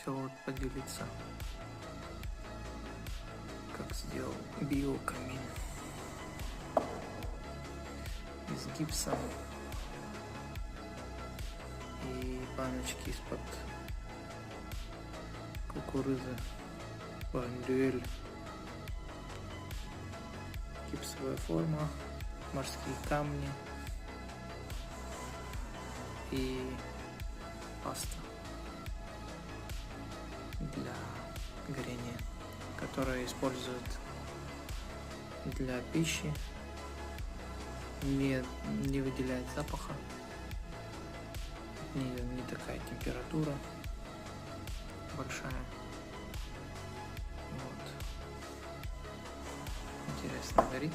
хотел вот поделиться, как сделал биокамин из гипса и баночки из-под кукурузы, бандюэль, гипсовая форма, морские камни и паста для горения, которая используют для пищи, не выделяет запаха, от нее не такая температура большая. Вот. Интересно горит.